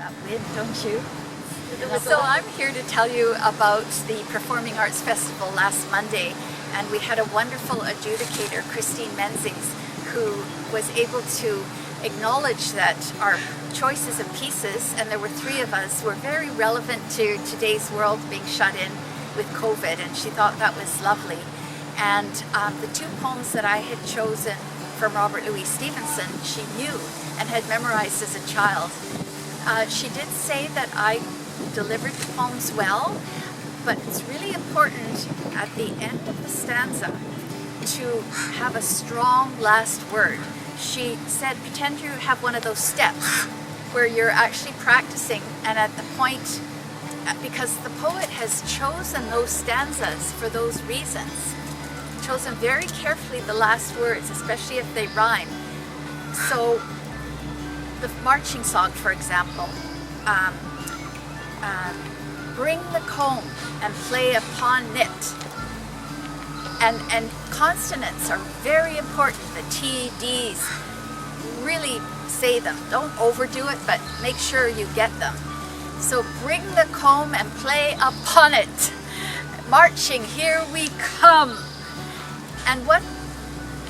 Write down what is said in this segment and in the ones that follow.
that wind, don't you? So I'm here to tell you about the Performing Arts Festival last Monday, and we had a wonderful adjudicator, Christine Menzies, who was able to acknowledge that our choices of pieces, and there were 3 of us, were very relevant to today's world being shut in with COVID, and she thought that was lovely. And the 2 poems that I had chosen from Robert Louis Stevenson, she knew and had memorized as a child. She did say that I delivered the poems well, but it's really important at the end of the stanza to have a strong last word. She said, pretend you have one of those steps where you're actually practicing, and at the point, because the poet has chosen those stanzas for those reasons, chosen very carefully the last words, especially if they rhyme. So the marching song, for example, bring the comb and play upon it. And consonants are very important. The T, Ds, really say them. Don't overdo it, but make sure you get them. So bring the comb and play upon it. Marching, here we come. And what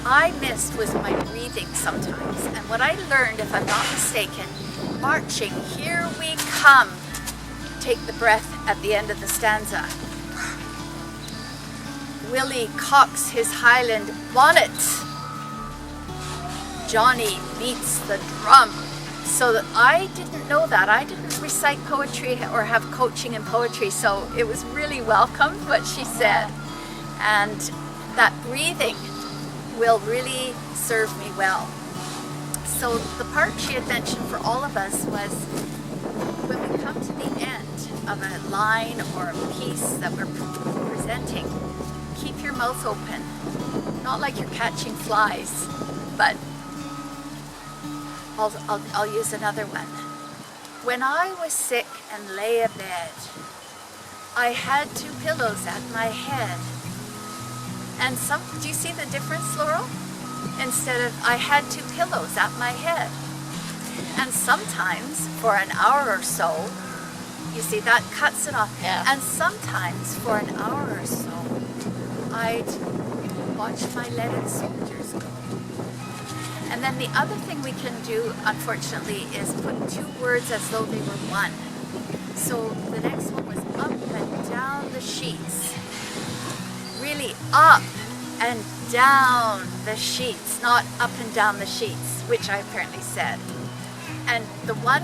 I missed was my breathing sometimes. And what I learned, if I'm not mistaken, marching, here we come. Take the breath at the end of the stanza. Willie cocks his Highland bonnet. Johnny beats the drum. So that I didn't know that. I didn't recite poetry or have coaching in poetry, so it was really welcomed what she said. And that breathing will really serve me well. So the part she had mentioned for all of us was when we come to the end of a line or a piece that we're presenting, keep your mouth open, not like you're catching flies, but I'll use another one. When I was sick and lay abed, I had 2 pillows at my head. And do you see the difference, Laurel? Instead of I had 2 pillows at my head. And sometimes for an hour or so, you see that cuts it off. Yeah. And sometimes for an hour or so, I'd watch my leaded soldiers go. And then the other thing we can do, unfortunately, is put 2 words as though they were one. So the next one was up and down the sheets. Really up and down the sheets, not up and down the sheets, which I apparently said. And the one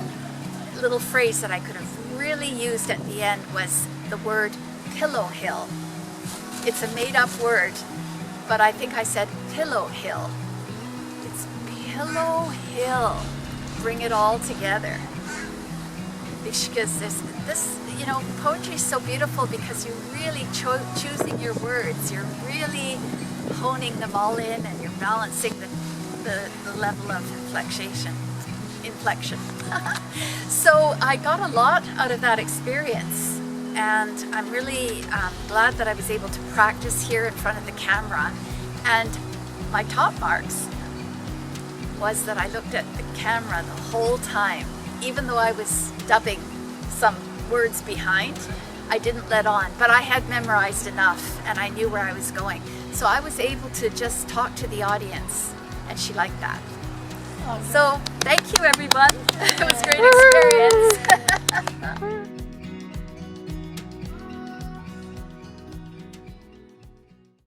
little phrase that I could have really used at the end was the word pillow hill. It's a made-up word, but I think I said pillow hill. It's pillow hill. Bring it all together. Because this, you know, poetry is so beautiful because you're really choosing your words. You're really honing them all in, and you're balancing the level of inflection. So I got a lot out of that experience, and I'm really glad that I was able to practice here in front of the camera. And my top marks was that I looked at the camera the whole time. Even though I was dubbing some words behind, I didn't let on, but I had memorized enough and I knew where I was going. So I was able to just talk to the audience, and she liked that. So thank you, everyone. It was great.